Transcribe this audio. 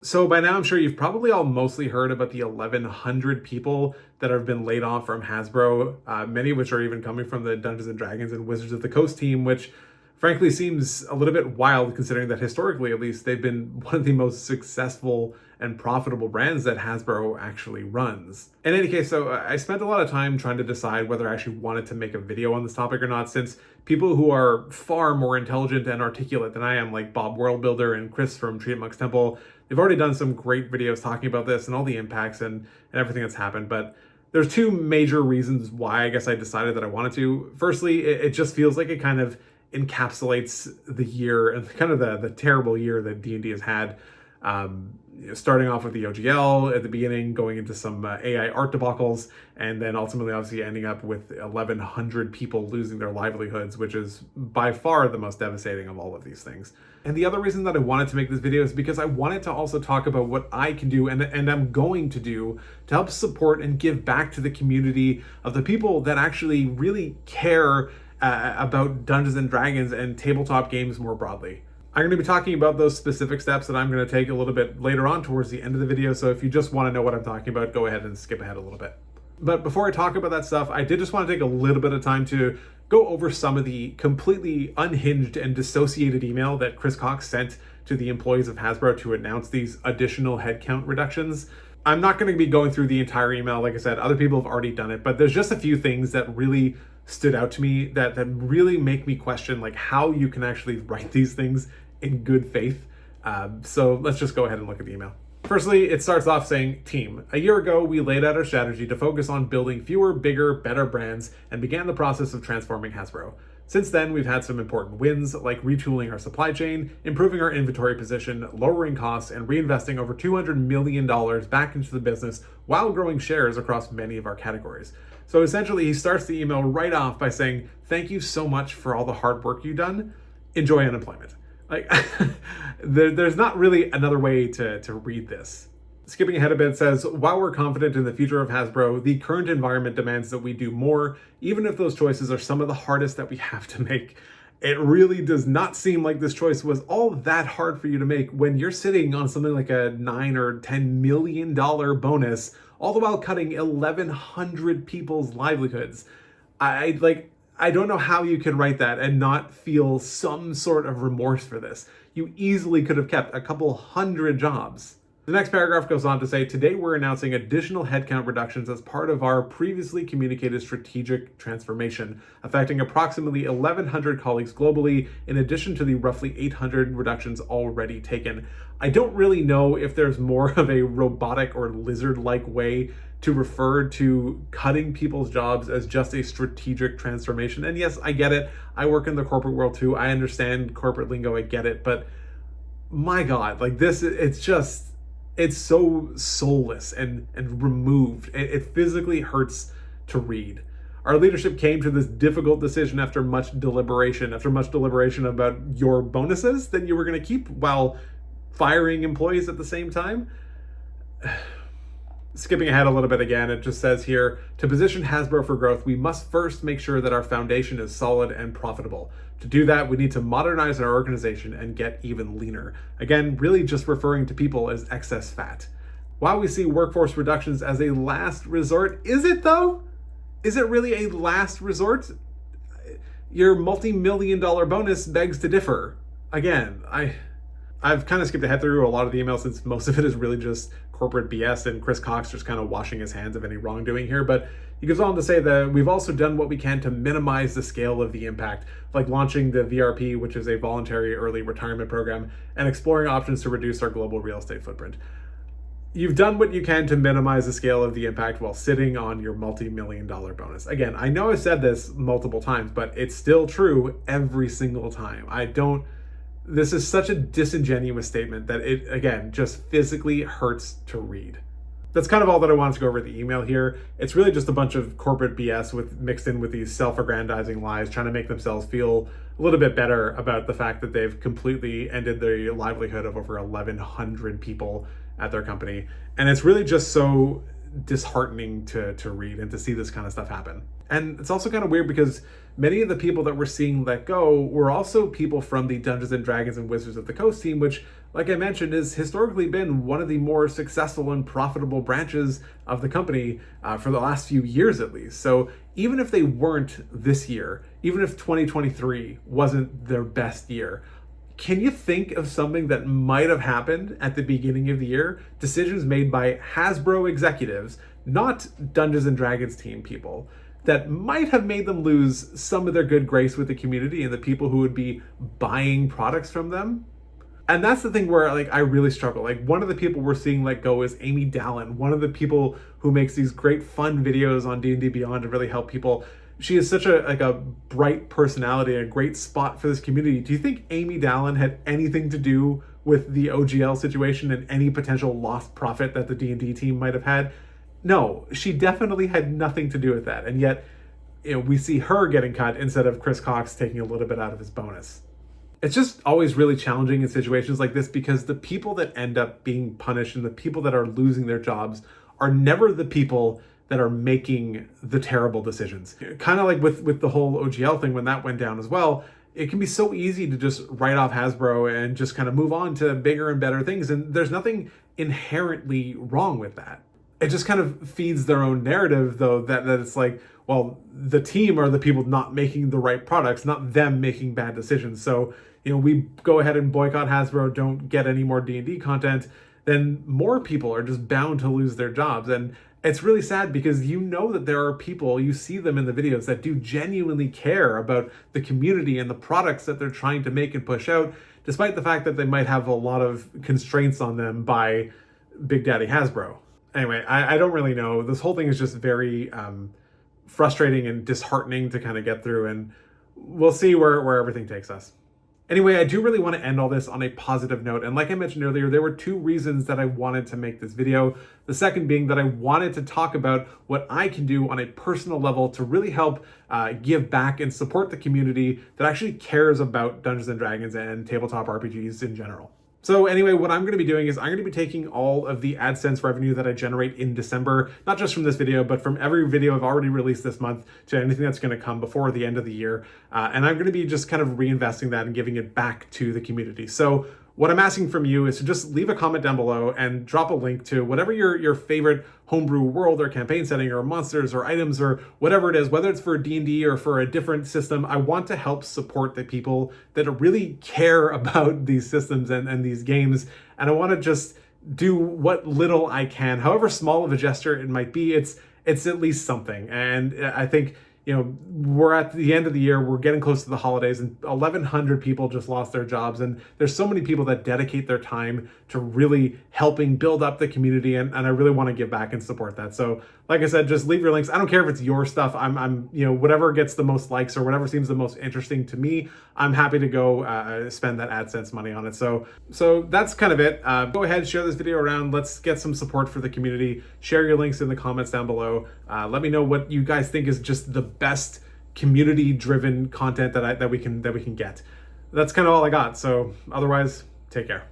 So by now, I'm sure you've probably all mostly heard about the 1,100 people that have been laid off from Hasbro, many of which are even coming from the Dungeons and Dragons and Wizards of the Coast team, which frankly seems a little bit wild considering that historically, at least, they've been one of the most successful and profitable brands that Hasbro actually runs. In any case, so I spent a lot of time trying to decide whether I actually wanted to make a video on this topic or not, since people who are far more intelligent and articulate than I am, like Bob Worldbuilder and Chris from Tree Amongst Temple, they've already done some great videos talking about this and all the impacts and everything that's happened. But there's two major reasons why I guess I decided that I wanted to. Firstly, it just feels like it kind of encapsulates the year and kind of the terrible year that D&D has had. Starting off with the OGL at the beginning, going into some AI art debacles, and then ultimately obviously ending up with 1,100 people losing their livelihoods, which is by far the most devastating of all of these things. And the other reason that I wanted to make this video is because I wanted to also talk about what I can do and I'm going to do to help support and give back to the community of the people that actually really care about Dungeons and Dragons and tabletop games more broadly. I'm going to be talking about those specific steps that I'm going to take a little bit later on towards the end of the video, so if you just want to know what I'm talking about, go ahead and skip ahead a little bit. But before I talk about that stuff, I did just want to take a little bit of time to go over some of the completely unhinged and dissociated email that Chris Cox sent to the employees of Hasbro to announce these additional headcount reductions. I'm not going to be going through the entire email. Like I said, other people have already done it, but there's just a few things that really stood out to me that really make me question like how you can actually write these things in good faith. So let's just go ahead and look at the email. Firstly, it starts off saying, "Team, a year ago, we laid out our strategy to focus on building fewer, bigger, better brands and began the process of transforming Hasbro. Since then, we've had some important wins, like retooling our supply chain, improving our inventory position, lowering costs, and reinvesting over $200 million back into the business while growing shares across many of our categories." So essentially, he starts the email right off by saying, "Thank you so much for all the hard work you've done. Enjoy unemployment." Like, there's not really another way to read this. Skipping ahead a bit, says, "While we're confident in the future of Hasbro, the current environment demands that we do more, even if those choices are some of the hardest that we have to make. It really does not seem like this choice was all that hard for you to make when you're sitting on something like a $9 or $10 million bonus, all the while cutting 1,100 people's livelihoods. I don't know how you can write that and not feel some sort of remorse for this. You easily could have kept a couple hundred jobs." The next paragraph goes on to say, "Today we're announcing additional headcount reductions as part of our previously communicated strategic transformation, affecting approximately 1,100 colleagues globally, in addition to the roughly 800 reductions already taken." I don't really know if there's more of a robotic or lizard-like way to refer to cutting people's jobs as just a strategic transformation. And yes, I get it. I work in the corporate world too. I understand corporate lingo. I get it. But my God, like this, it's so soulless and removed. It physically hurts to read. "Our leadership came to this difficult decision after much deliberation about your bonuses that you were going to keep while firing employees at the same time." Skipping ahead a little bit again, it just says here, "To position Hasbro for growth, we must first make sure that our foundation is solid and profitable. To do that, we need to modernize our organization and get even leaner." Again, really just referring to people as excess fat. "While we see workforce reductions as a last resort," is it though? Is it really a last resort? Your multi-million-dollar bonus begs to differ. Again, I've kind of skipped ahead through a lot of the email since most of it is really just corporate BS and Chris Cox just kind of washing his hands of any wrongdoing here. But he goes on to say that we've also done what we can to minimize the scale of the impact, like launching the VRP, which is a voluntary early retirement program, and exploring options to reduce our global real estate footprint. You've done what you can to minimize the scale of the impact while sitting on your multi-million-dollar bonus. Again, I know I've said this multiple times, but it's still true every single time. This is such a disingenuous statement that it, again, just physically hurts to read. That's kind of all that I wanted to go over the email here. It's really just a bunch of corporate BS mixed in with these self-aggrandizing lies, trying to make themselves feel a little bit better about the fact that they've completely ended the livelihood of over 1,100 people at their company. And it's really just so disheartening to read and to see this kind of stuff happen. And it's also kind of weird because many of the people that we're seeing let go were also people from the Dungeons and Dragons and Wizards of the Coast team, which, like I mentioned, has historically been one of the more successful and profitable branches of the company for the last few years at least. So even if they weren't this year, even if 2023 wasn't their best year, can you think of something that might have happened at the beginning of the year? Decisions made by Hasbro executives, not Dungeons and Dragons team people, that might have made them lose some of their good grace with the community and the people who would be buying products from them. And that's the thing where like I really struggle. Like one of the people we're seeing let go is Amy Dallin, one of the people who makes these great fun videos on D&D Beyond to really help people. She is such a bright personality, a great spot for this community. Do you think Amy Dallin had anything to do with the OGL situation and any potential lost profit that the D&D team might have had? No, she definitely had nothing to do with that. And yet, we see her getting cut instead of Chris Cox taking a little bit out of his bonus. It's just always really challenging in situations like this because the people that end up being punished and the people that are losing their jobs are never the people that are making the terrible decisions. Kind of like with the whole OGL thing when that went down as well, it can be so easy to just write off Hasbro and just kind of move on to bigger and better things. And there's nothing inherently wrong with that. It just kind of feeds their own narrative, though, that it's like, well, the team are the people not making the right products, not them making bad decisions. So, we go ahead and boycott Hasbro, don't get any more D&D content, then more people are just bound to lose their jobs. And it's really sad because that there are people, you see them in the videos that do genuinely care about the community and the products that they're trying to make and push out, despite the fact that they might have a lot of constraints on them by Big Daddy Hasbro. Anyway, I don't really know. This whole thing is just very frustrating and disheartening to kind of get through, and we'll see where everything takes us. Anyway, I do really want to end all this on a positive note. And like I mentioned earlier, there were two reasons that I wanted to make this video. The second being that I wanted to talk about what I can do on a personal level to really help give back and support the community that actually cares about Dungeons and Dragons and tabletop RPGs in general. So anyway, what I'm going to be doing is I'm going to be taking all of the AdSense revenue that I generate in December, not just from this video, but from every video I've already released this month to anything that's going to come before the end of the year. And I'm going to be just kind of reinvesting that and giving it back to the community. So what I'm asking from you is to just leave a comment down below and drop a link to whatever your favorite homebrew world or campaign setting or monsters or items or whatever it is, whether it's for D&D or for a different system. I want to help support the people that really care about these systems and these games. And I want to just do what little I can, however small of a gesture it might be. It's at least something. And I think, we're at the end of the year, we're getting close to the holidays, and 1,100 people just lost their jobs. And there's so many people that dedicate their time to really helping build up the community. And I really want to give back and support that. So like I said, just leave your links. I don't care if it's your stuff. I'm whatever gets the most likes or whatever seems the most interesting to me, I'm happy to go spend that AdSense money on it. So that's kind of it. Go ahead, share this video around. Let's get some support for the community. Share your links in the comments down below. Let me know what you guys think is just the best community-driven content that we can get. That's kind of all I got. So otherwise, take care.